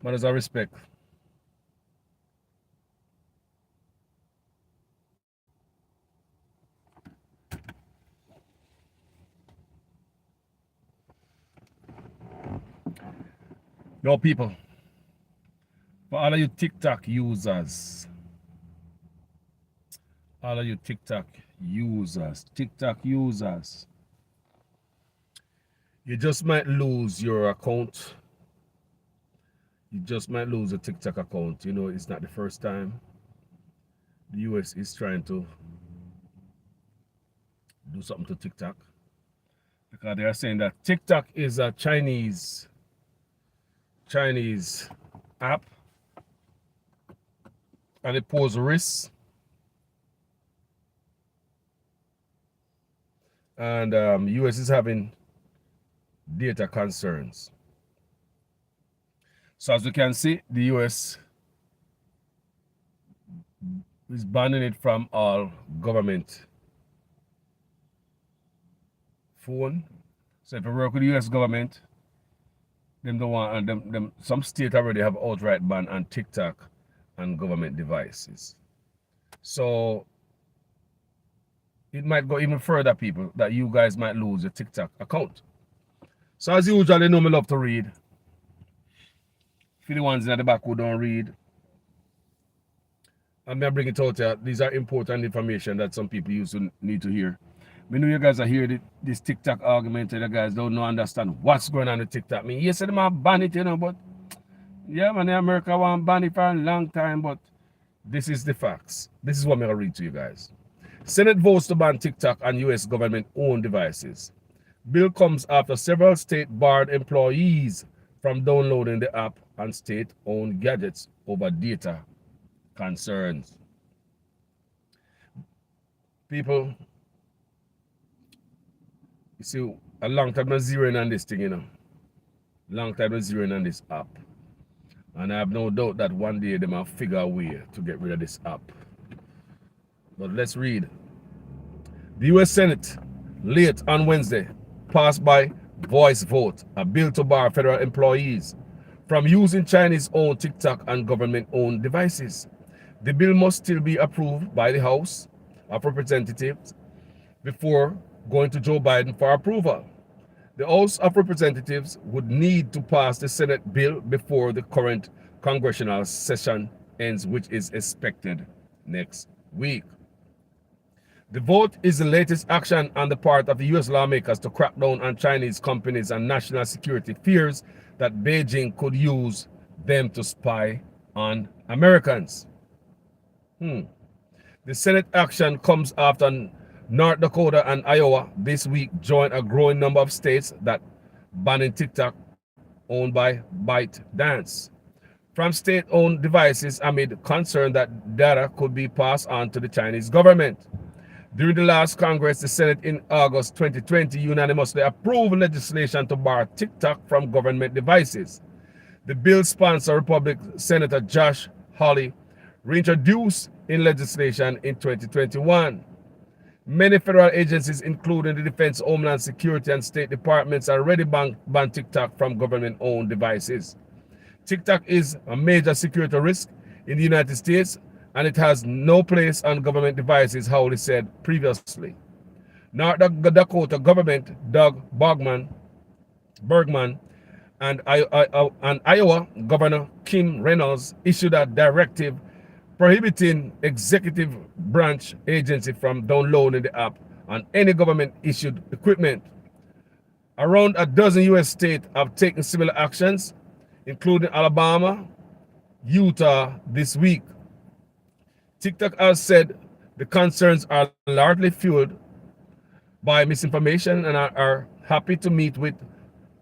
Matters of respect. Yo, people, for all of you TikTok users, all of you TikTok users, you just might lose your account. You just might lose a TikTok account. You know, it's not the first time the US is trying to do something to TikTok, because they are saying that TikTok is a Chinese app and it poses risks, and US is having data concerns. So as we can see, the US is banning it from all government phone. So if you work with the US government, them don't want, and them some state already have outright ban on TikTok and government devices. So it might go even further, people, that you guys might lose your TikTok account. So as usual, you know me love to read. For the ones in the back who don't read, I'm gonna bring it out here. These are important information that some people used to need to hear. We know you guys are hearing this TikTok argument, and you guys don't know understand what's going on with TikTok. I mean, yes, they might ban it, you know, but yeah, man, America want ban it for a long time, but this is the facts. This is what I'm gonna read to you guys. Senate votes to ban TikTok on US government-owned devices. Bill comes after several state barred employees from downloading the app on state-owned gadgets over data concerns. People, you see, a long time I'm zeroing on this thing, you know. Long time I'm zeroing on this app. And I have no doubt that one day they might figure a way to get rid of this app. But let's read. The US Senate, late on Wednesday, passed by voice vote a bill to bar federal employees from using Chinese-owned TikTok and government-owned devices. The bill must still be approved by the House of Representatives before going to Joe Biden for approval. The House of Representatives would need to pass the Senate bill before the current congressional session ends, which is expected next week. The vote is the latest action on the part of the US lawmakers to crack down on Chinese companies and national security fears that Beijing could use them to spy on Americans. The Senate action comes after North Dakota and Iowa this week joined a growing number of states that banning TikTok owned by ByteDance from state-owned devices amid concern that data could be passed on to the Chinese government. During the last Congress, the Senate in August 2020 unanimously approved legislation to bar TikTok from government devices. The bill's sponsor, Republican Senator Josh Hawley, reintroduced in legislation in 2021. Many federal agencies, including the Defense, Homeland Security, and State Departments, already banned TikTok from government-owned devices. TikTok is a major security risk in the United States, and it has no place on government devices, Howley said previously. North Dakota government, Doug Bergman, and Iowa Governor Kim Reynolds issued a directive prohibiting executive branch agency from downloading the app on any government-issued equipment. Around a dozen U.S. states have taken similar actions, including Alabama, Utah this week. TikTok has said the concerns are largely fueled by misinformation and are happy to meet with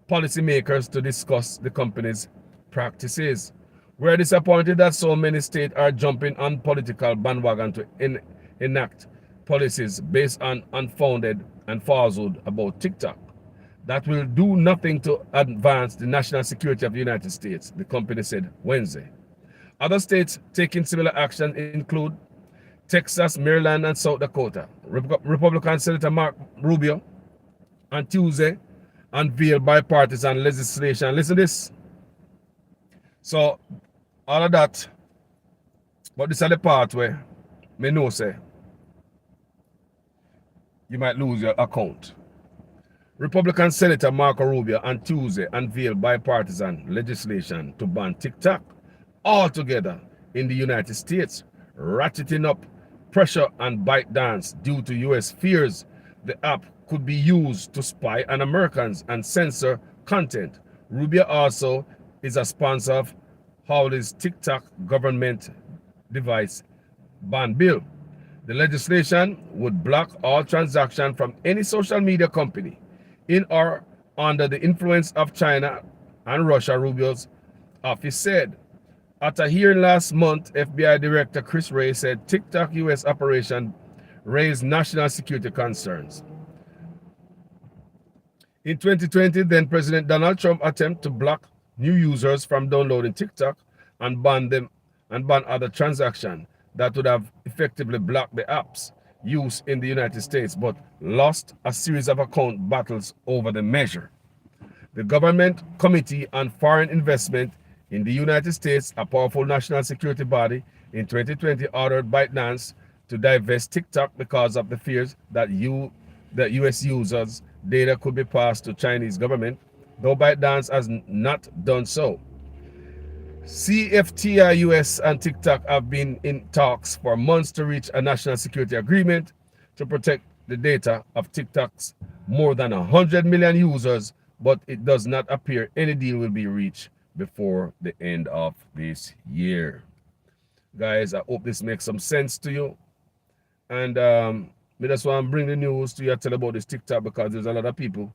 policymakers to discuss the company's practices. We're disappointed that so many states are jumping on political bandwagon to enact policies based on unfounded and falsehood about TikTok that will do nothing to advance the national security of the United States, the company said Wednesday. Other states taking similar action include Texas, Maryland, and South Dakota. Republican Senator Mark Rubio on Tuesday unveiled bipartisan legislation. Listen to this. So all of that, but this is the part where me know say you might lose your account. Republican Senator Marco Rubio on Tuesday unveiled bipartisan legislation to ban TikTok altogether in the United States, ratcheting up pressure on ByteDance due to U.S. fears the app could be used to spy on Americans and censor content. Rubio also is a sponsor of Howley's TikTok government device ban bill. The legislation would block all transactions from any social media company in or under the influence of China and Russia, Rubio's office said. At a hearing last month, FBI Director Chris Wray said TikTok U.S. operation raised national security concerns. In 2020, then President Donald Trump attempted to block new users from downloading TikTok and ban other transactions that would have effectively blocked the app's use in the United States, but lost a series of account battles over the measure. The Government Committee on Foreign Investment in the United States, a powerful national security body, in 2020 ordered ByteDance to divest TikTok because of the fears that U.S. users' data could be passed to Chinese government, though ByteDance has not done so. CFTI US and TikTok have been in talks for months to reach a national security agreement to protect the data of TikTok's more than 100 million users, but it does not appear any deal will be reached before the end of this year. Guys, I hope this makes some sense to you. And me just want to bring the news to you, tell about this TikTok, because there's a lot of people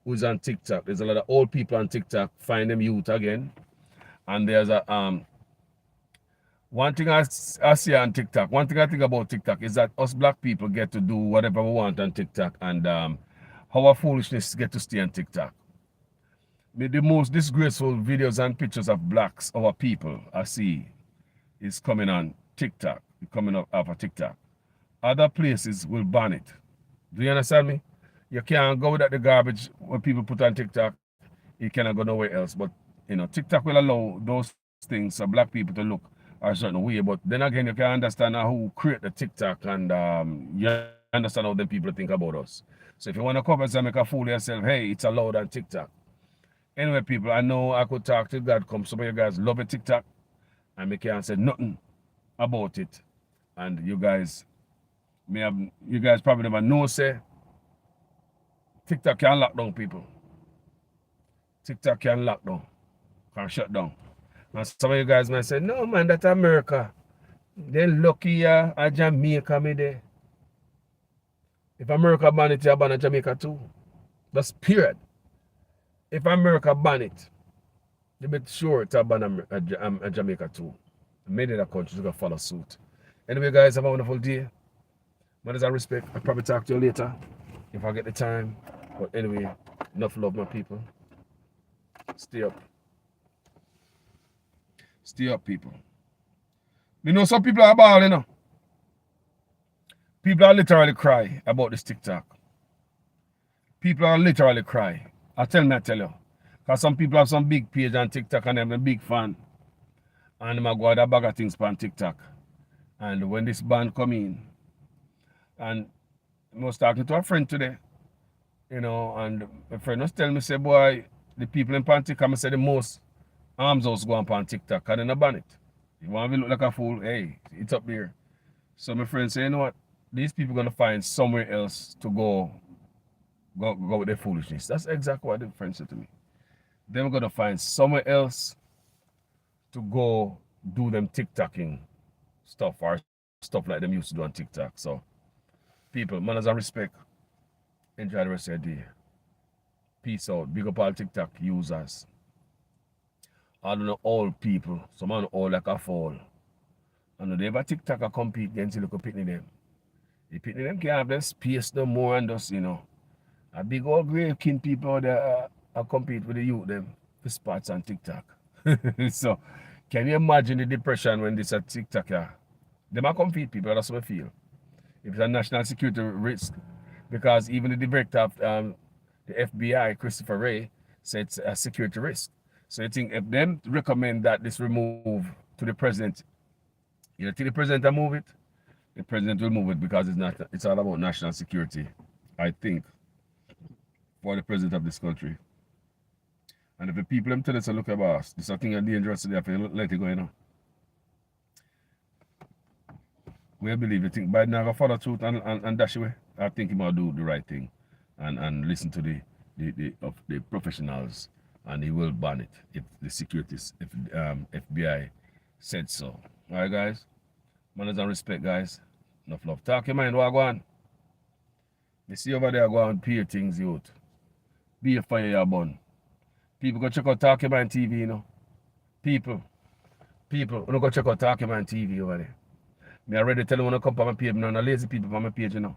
who's on TikTok. There's a lot of old people on TikTok, find them youth again. And there's a one thing I see on TikTok, one thing I think about TikTok is that us black people get to do whatever we want on TikTok, and our foolishness get to stay on TikTok. The most disgraceful videos and pictures of blacks, our people, I see, is coming on TikTok, coming up off of TikTok. Other places will ban it. Do you understand me? You can't go without the garbage when people put on TikTok. You cannot go nowhere else. But TikTok will allow those things for black people to look a certain way. But then again, you can understand who create the TikTok, and you understand how them people think about us. So if you want to come and make a fool of yourself, hey, it's allowed on TikTok. Anyway, people, I know I could talk till God come. Some of you guys love a TikTok, and me can't say nothing about it. And you guys probably never know, say, TikTok can lock down people. TikTok can lock down, can shut down. And some of you guys might say, no man, that's America. They're lucky at Jamaica, me there. If America ban it, you ban Jamaica too. That's period. If America ban it, you be sure to ban Jamaica too. Many other countries are going to follow suit. Anyway, guys, have a wonderful day. Matters of respect. I'll probably talk to you later if I get the time. But anyway, enough love, my people. Stay up. Stay up, people. You know, some people are balling, People are literally cry about this TikTok. People are literally cry. I tell you. Because some people have some big page on TikTok and I'm a big fan. And I'm going to bag of things on TikTok. And when this ban come in, and I was talking to a friend today, and my friend was telling me, say, boy, the people in TikTok, I say the most arms house go on TikTok, and then I ban it. You want me to look like a fool? Hey, it's up there. So my friend said, you know what? These people are going to find somewhere else to go with their foolishness. That's exactly what the friend said to me. They're going to find somewhere else to go do them TikToking stuff, or stuff like them used to do on TikTok. So, people, manners and respect. Enjoy the rest of your day. Peace out. Big up all TikTok users. I don't know all people. Some are all like a fall. I know they have a TikTok a compete against the little pitney them. The pitney them can't have their space no more, and just, a big old grave king people out there compete with the youth them for spots on TikTok. So, can you imagine the depression when this a TikTok? They might compete people, that's what I feel. If it's a national security risk, because even the director of the FBI, Christopher Wray, said it's a security risk. So you think if them recommend that this remove to the president, you think the president will move it? The president will move it because it's all about national security, I think, for the president of this country. And if the people them tell us to look at us, this is a thing that's dangerous today, if you let it go, you know. We believe you think Biden will follow truth and dash away. I think he might do the right thing and listen to the professionals, and he will ban it if the securities, if FBI said so. All right, guys. Manners and respect, guys. Enough love. Talk your mind, what go on? You see over there, go and pay things, youth. Be a fire your bun. People go check out Talk Your Mind TV, you know. People, go check out Talk Your Mind TV over there. Me already tell them when I come on my page, no lazy people on my page, you know.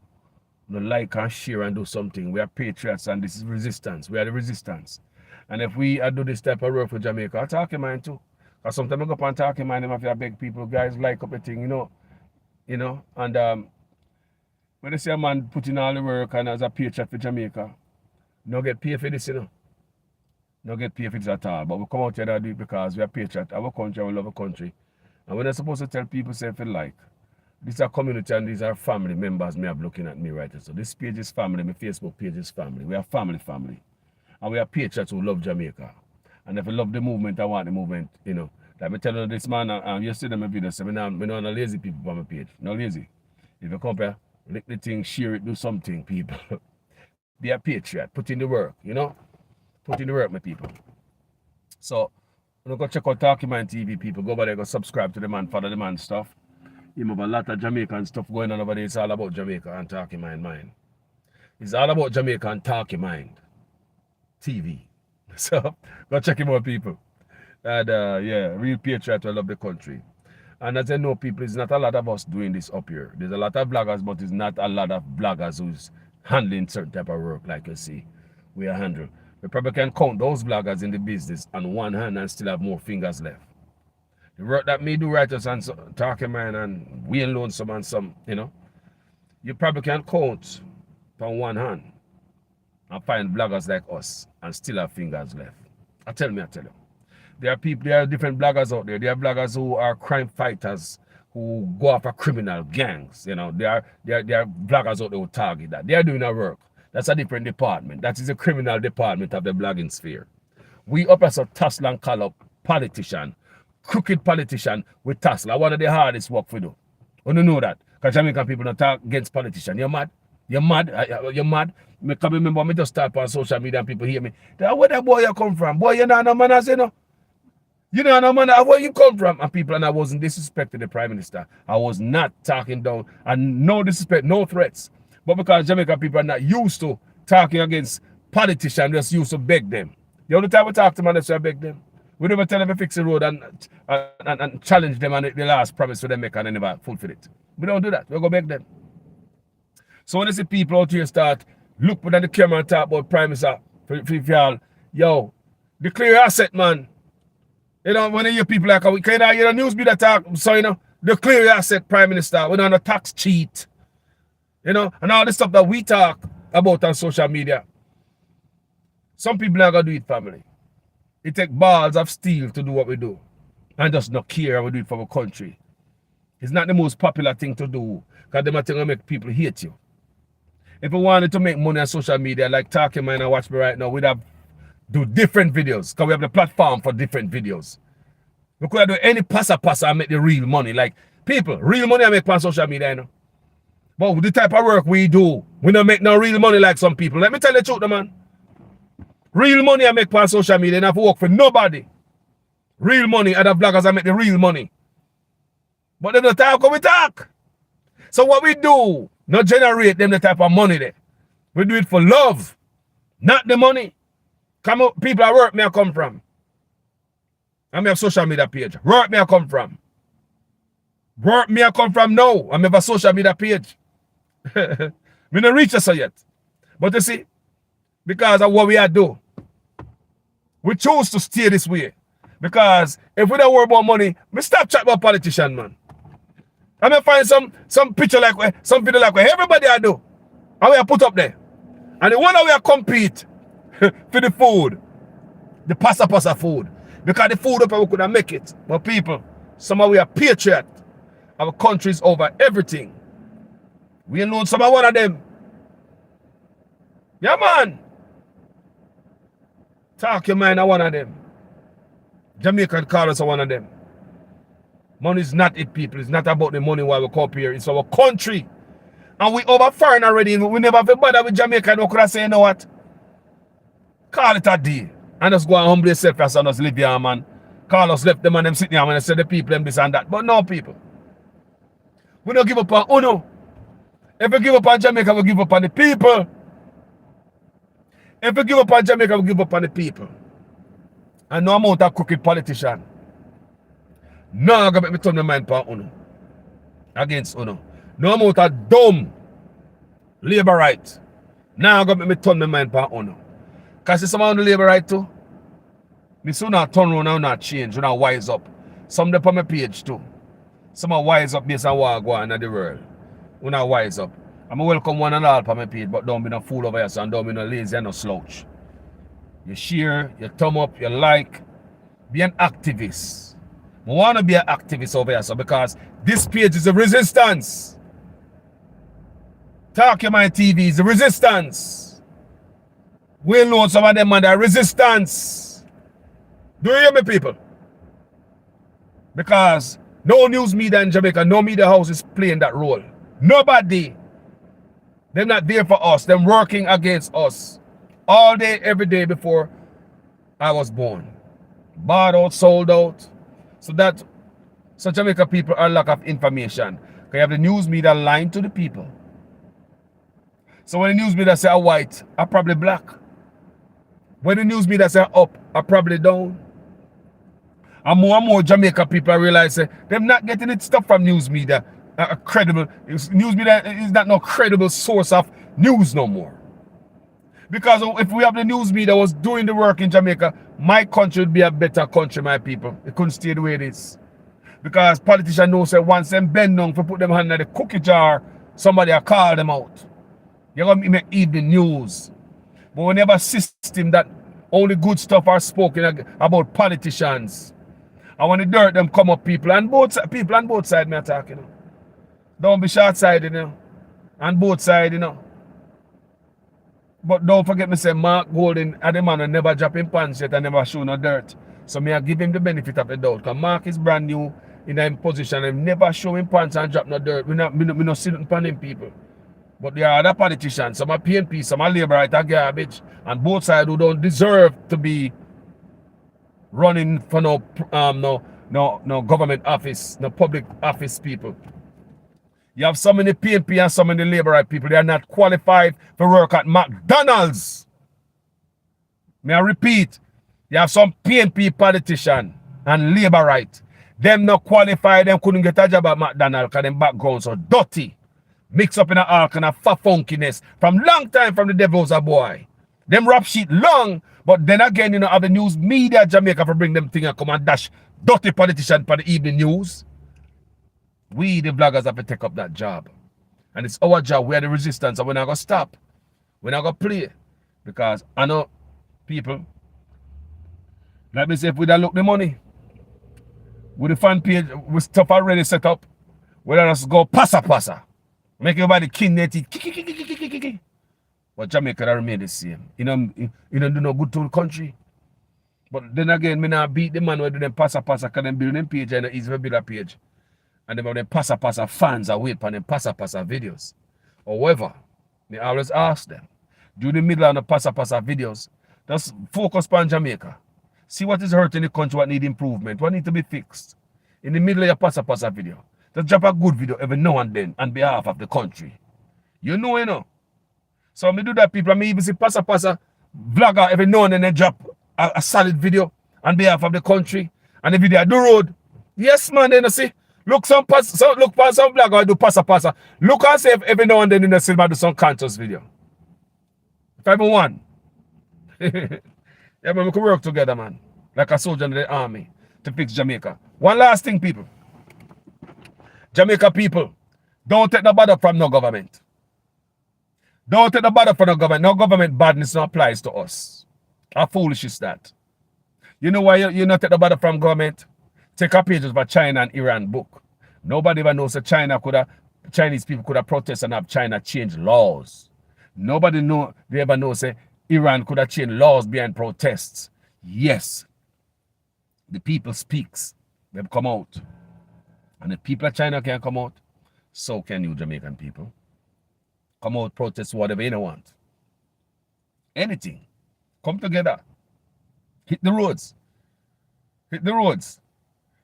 No like and share and do something. We are patriots and this is resistance. We are the resistance. And if we do this type of work for Jamaica, I Talk Your Mind too. Because sometimes I go up and Talk Your Mind, if I beg people, guys, like up a thing, you know. And when they say a man putting all the work and as a patriot for Jamaica, no get paid for this, you know. No get paid for this at all. But we come out here and do it because we are patriot. Our country, we love our country. And we're not supposed to tell people, say, if you like. These are community and these are family members me have looking at me right now. So this page is family, my Facebook page is family. We are family. And we are patriots who love Jamaica. And if you love the movement, I want the movement, you know. Like me telling you this man, yesterday my video, so I'm not lazy people on my page. No lazy. If you come here, lick the thing, share it, do something, people. Be a patriot. Put in the work, you know. Put in the work, my people. So, when you go check out Talk Your Mind TV, people, go over there, go subscribe to the man, follow the man stuff. You have a lot of Jamaican stuff going on over there. It's all about Jamaica and Talk Your Mind. It's all about Jamaica and Talk Your Mind TV. So, go check him out, people. And yeah, real patriot will love the country. And as I know, people, it's not a lot of us doing this up here. There's a lot of bloggers, but it's not a lot of bloggers who's handling certain type of work, like you see. We are handling. We probably can count those bloggers in the business on one hand and still have more fingers left. The work that me do writers and Talk Your Mind and Wayne Lonesome and some, you know, you probably can count on one hand and find bloggers like us and still have fingers left. I tell you. There are different bloggers out there. There are bloggers who are crime fighters who go after criminal gangs. You know, there are bloggers out there who target that. They are doing our work. That's a different department. That is the criminal department of the blogging sphere. We up as a tussle and call up politician, crooked politician with tussle. One of the hardest work we do. You don't know that. Because Jamaican people don't talk against politicians. You're mad? You're mad? I can remember me just start on social media and people hear me. Where that boy you come from? Boy, you know no man, I say no. You know no man, where you come from? And people, and I wasn't disrespecting the Prime Minister. I was not talking down. And no disrespect, no threats. But because Jamaican people are not used to talking against politicians, just used to beg them. The only time we talk to them, that's why I beg them. We never tell them to fix the road and challenge them on the last promise for them make and they never fulfill it. We don't do that. We go beg them. So when you see people out here start look at the camera and talk about Prime Minister, for y'all, yo, declare asset, man. You know, when you hear people like, can you hear the news be that talk, so you know, declare asset, Prime Minister, we're not a tax cheat. You know, and all the stuff that we talk about on social media. Some people are going to do it, family. It takes balls of steel to do what we do. And just not care and we do it for our country. It's not the most popular thing to do. Because them are going to make people hate you. If we wanted to make money on social media, like Talk Your Mind and watch me right now, we'd have do different videos. Because we have the platform for different videos. We could do any passa and make the real money. Like, people, real money I make on social media, you know. But the type of work we do, we don't make no real money like some people. Let me tell you the truth, man. Real money I make on social media, and I have to work for nobody. Real money, other bloggers I make the real money. But they don't talk how we talk. So what we do, not generate them the type of money there. We do it for love, not the money. Come up, people at work me I come from. I have social media page. Work me I come from. Work me I come from now. I have a social media page. We don't reach us yet. But you see, because of what we are doing, we choose to stay this way. Because if we don't worry about money, we stop chatting about politicians, man. I may find some picture like some video like everybody I do. And we are put up there. And the one that we are compete for the food, the pasta food. Because the food up we could have make it. But people, somehow we are patriot. Our country is over everything. We alone some one of them. Yeah, man. Talk your mind, one of them. Jamaican call us one of them. Money is not it, people. It's not about the money why we come up here. It's our country. And we over foreign already. We never have bother with Jamaica. We could have said, you know what? Call it a day. And just go and humble yourself as and just live here, man. Call us left them and them sitting here and say the people them this and that. But no, people. We don't give up on Uno. If we give up on Jamaica, we give up on the people. If we give up on Jamaica, we give up on the people. And no amount of crooked politician. No, I'm going to make me turn my mind for Uno. Against Uno. No amount of dumb labor right. Now I'm going to make me turn my mind for Uno. Because see someone on the labor right too. Me soon not turn around and not change. You not wise up. Some them on my page too. Some are wise up based on what go on in the world. We not wise up. I'm a welcome one and all on my page, but don't be no fool over here, so don't be no lazy and no slouch. You share, you thumb up, you like. Be an activist. I want to be an activist over here, so because this page is a resistance. Talk Your Mind TV is a resistance. We know some of them man are resistance. Do you hear me, people? Because no news media in Jamaica, no media house is playing that role. Nobody. They're not there for us. They're working against us. All day, every day before I was born. Bought out, sold out. So Jamaica people are lack of information. Because you have the news media lying to the people. So when the news media say I'm white, I'm probably black. When the news media say up, I'm probably down. And more Jamaica people realize they're not getting it stuff from news media. Credible. News media is not no credible source of news no more. Because if we have the news media was doing the work in Jamaica, my country would be a better country, my people. It couldn't stay the way it is. Because politicians know say once them bend down for put them hand in the cookie jar, somebody will call them out. You're going to make evening news. But we never have a system that only good stuff are spoken about politicians. And when the dirt them come up, people on both sides, me are talking. You know. Don't be short-sighted, you know. On both sides, you know. But don't forget me say Mark Golden are the man who never drop in pants yet and never show no dirt. So me I give him the benefit of the doubt. Because Mark is brand new in a position and never show him pants and drop no dirt. We not see nothing upon him people. But there are other politicians, some are PNP, some are labor right are garbage. And both sides who don't deserve to be running for no government office, no public office people. You have some in the PNP and some in the labor right people. They are not qualified for work at McDonald's. May I repeat? You have some PNP politician and labor right. Them not qualified, them couldn't get a job at McDonald's because them backgrounds are dirty. Mixed up in an all kind of fat funkiness. From long time from the devil's a boy. Them rap sheet long, but then again, you know, have the news media Jamaica for bring them thing and come and dash dirty politician for the evening news. We, the vloggers, have to take up that job. And it's our job. We are the resistance. And we're not going to stop. We're not going to play. Because I know people, like me say, if we don't look the money, with the fan page, with stuff already set up, we let us go passa. Make everybody king their teeth. But Jamaica remain the same. You don't do no good to the country. But then again, me not beat the man who do them passa because them build them page and it's easy to build a page. And them have them passa fans are wait for them passa videos. However, me always ask them, during the middle of the passa videos, just focus on Jamaica. See what is hurting the country, what need improvement, what need to be fixed. In the middle of your passa video, just drop a good video every now and then on behalf of the country. You know. So me do that, people. I even see passa vlogger every now and then they drop a solid video on behalf of the country. And the video at the road. Yes, man, then you see. Look for some vlogger do passa. Look and see if every now and then in the cinema do some conscious video. If I one. Yeah, man, we can work together, man. Like a soldier in the army to fix Jamaica. One last thing, people. Jamaica people, don't take the bother from no government. Don't take the bother from no government. No government badness no applies to us. How foolish is that? You know why you not take the bother from government? Take a page of a China and Iran book. Nobody ever knows that Chinese people could have protested and have China change laws. Nobody they ever know say Iran could have changed laws behind protests. Yes, the people speaks. They've come out. And the people of China can come out, so can you Jamaican people. Come out, protest whatever you want. Anything. Come together. Hit the roads. Hit the roads.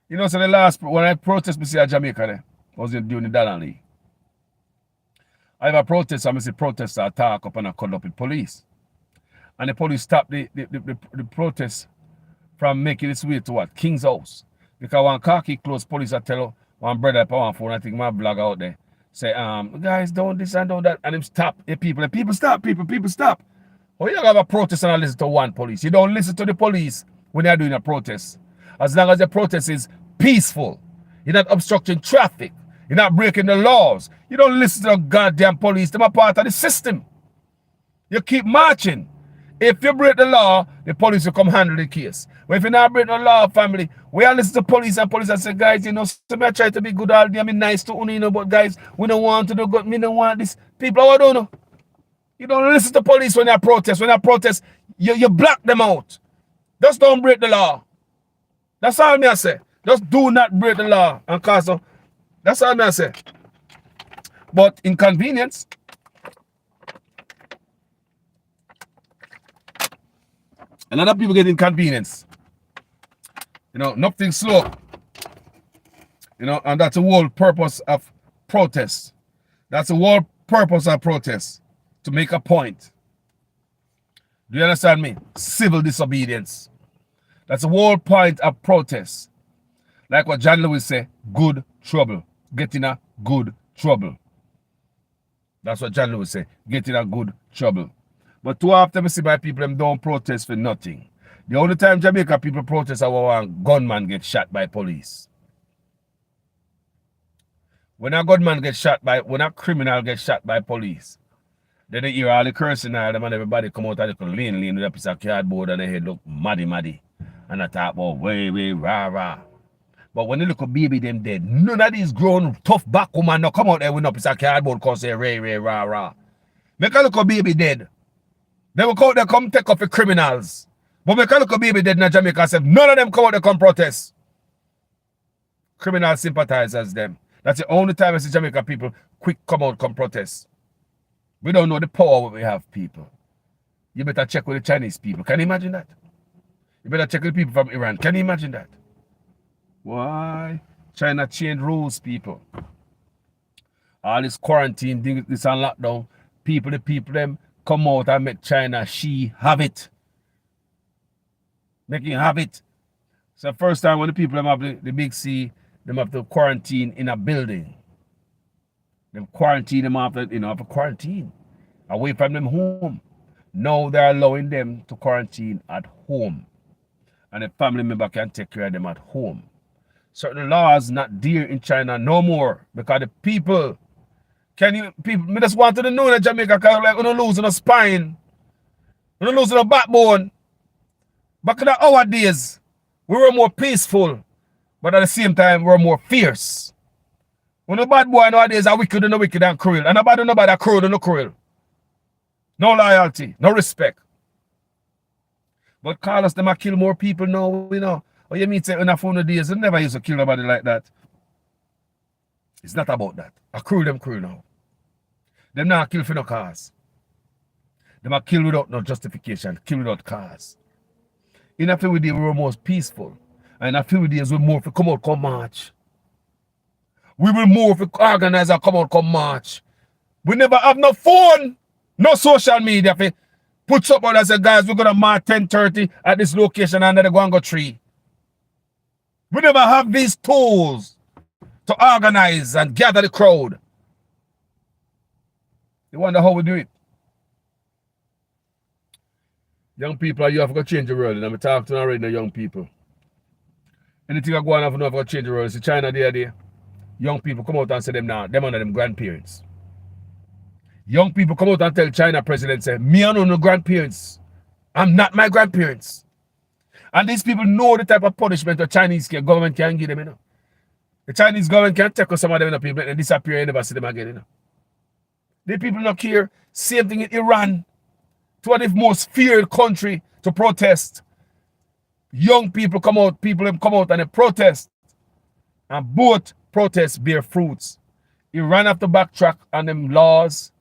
You know, so the last, when I protest, I see Jamaica there, I was doing the Dallas League. I have a protest, I see protesters attack up and I cut up with police. And the police stopped the protest from making its way to what? King's House. Because one khaki clothes police I tell one brother up on phone, I think my blog out there, say, guys, don't this and don't that. And him stop the people. The people stop, people stop. Oh, you have a protest and I listen to one police. You don't listen to the police when they're doing a protest. As long as the protest is peaceful. You're not obstructing traffic. You're not breaking the laws. You don't listen to the goddamn police. They're a part of the system. You keep marching. If you break the law, the police will come handle the case. But if you're not breaking the law, family, we all listen to police and say, guys, you know, some I try to be good all day. I mean, nice to you know, but guys, we don't want to do good. We don't want this. People, I don't know. You don't listen to police when they protest. When they protest, you block them out. Just don't break the law. That's all me I say. Just do not break the law and cause them. That's all me I say. But inconvenience. A lot of people get inconvenience. You know, nothing slow. You know, and that's the whole purpose of protest. That's the whole purpose of protest. To make a point. Do you understand me? Civil disobedience. That's the whole point of protest. Like what John Lewis say, good trouble. Get in a good trouble. That's what John Lewis say. Get in a good trouble. But too often we see by people them don't protest for nothing. The only time Jamaica people protest is when a gunman gets shot by police. When a gunman gets shot by, when a criminal gets shot by police, then they hear all the cursing and them and everybody come out of the lane with a piece of cardboard and their head look maddy. And I talk about way, rah. But when they look at baby them dead, none of these grown tough back woman no come out there with a piece of cardboard cause they rah. Make a look at baby dead. They will come out there come take off the criminals. But make a look at baby dead in Jamaica and say, none of them come out there come protest. Criminal sympathizers them. That's the only time I see Jamaica people quick come out come protest. We don't know the power we have, people. You better check with the Chinese people. Can you imagine that? You better check with the people from Iran. Can you imagine that? Why? China changed rules, people. All this quarantine, this and lockdown. The people them come out and make China, she have it. Making have it. So first time when the people them have the big C, them have to quarantine in a building. Them quarantine them after, after quarantine. Away from them home. Now they're allowing them to quarantine at home. And the family member can take care of them at home. Certain laws not there in China no more. Because the people, me just wanted to know in Jamaica, because like, we're not losing a spine. We're not losing a backbone. Back in our days, we were more peaceful. But at the same time, we were more fierce. When a bad boy nowadays are wicked and cruel. And nobody cruel and no cruel. No loyalty, no respect. But Carlos, them a kill more people now, you know. Or you mean say in a phone days, they never used to kill nobody like that. It's not about that. I cruel now. Them not kill for no cause. Them a kill without no justification, kill without cause. In a few days, we were most peaceful. And in a few days, we more for come out, come march. We will more for organize and come out, come march. We never have no phone, no social media. For put up and say, guys, we're going to march 10:30 at this location and then they're going to go 3. We never have these tools to organize and gather the crowd. You wonder how we do it? Young people, you have to change the world. And I'm talking to already now, young people. Anything I go on, I have to change the world. See, China, there. Young people come out and say them now, them under them grandparents. Young people come out and tell China president, say, me and no grandparents. I'm not my grandparents. And these people know the type of punishment the Chinese government can give them, you know. The Chinese government can take some of them, you know, people and disappear and never see them again, you know. The people not care. Same thing in Iran. To one of the most feared country to protest. Young people come out, and they protest. And both protests bear fruits. Iran have to backtrack on them laws.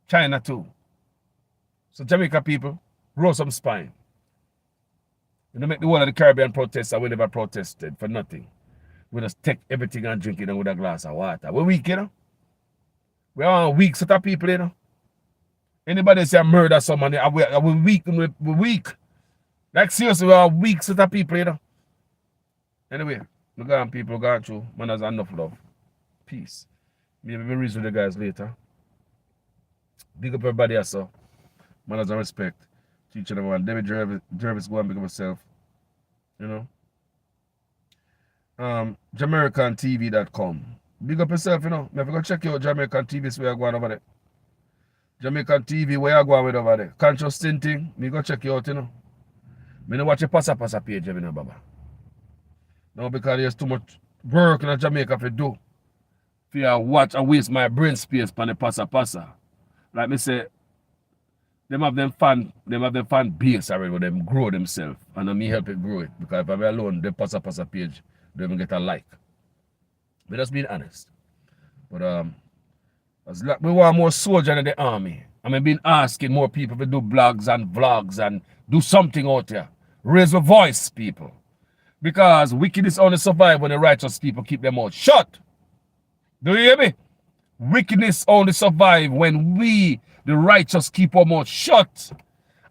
China too. So Jamaica people, roll some spine. You know, make the whole of the Caribbean protest and we never protested for nothing. We just take everything and drink it with a glass of water. We're weak, you know. We are weak set of people, you know. Anybody say murder someone, we're weak, we're weak. Like seriously, we are weak set of people, you know. Anyway, look at people going through. Man has enough love. Peace. Maybe we'll reason with the guys later. Big up everybody else, so. Man has respect. Teaching everyone. David Jervis go and big up himself. You know. JamaicanTV.com. Big up yourself, you know. If you go check out Jamaican TV, so we are going over there. Jamaican TV, where you going with over there? Conscious Tinting, me go check you out, you know. Me no watch a passa page, you know, Baba. No, because there's too much work in Jamaica to do. If you watch and waste my brain space on the passa. Like me say, them have them fan base already where them grow themselves. And me help it grow it. Because if I'm alone, the passa page, they don't even get a like. But just being honest. But as like we want more soldiers in the army. I mean, been asking more people to do blogs and vlogs and do something out there. Raise a voice, people. Because wickedness only survive when the righteous people keep their mouth shut. Do you hear me? Wickedness only survive when we, the righteous, keep our mouth shut.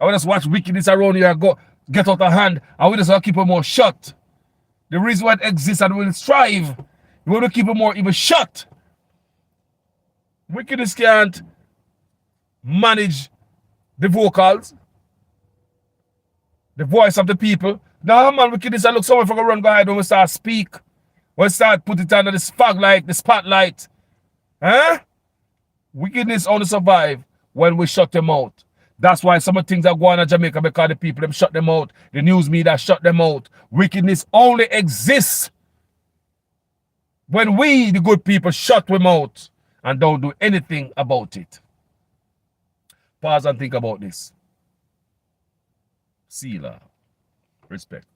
I will just watch wickedness around here go get out of hand, and we just keep our mouth shut. The reason why it exists and will strive, we want to keep our mouth even shut. Wickedness can't manage the vocals, the voice of the people. Now, man, wickedness, I look somewhere for a run go ahead when we start speak. When we start put it under the spotlight, Huh? Wickedness only survive when we shut them out. That's why some of the things are going on in Jamaica because the people them shut them out. The news media shut them out. Wickedness only exists when we, the good people, shut them out and don't do anything about it. Pause and think about this. Sealer. Respect.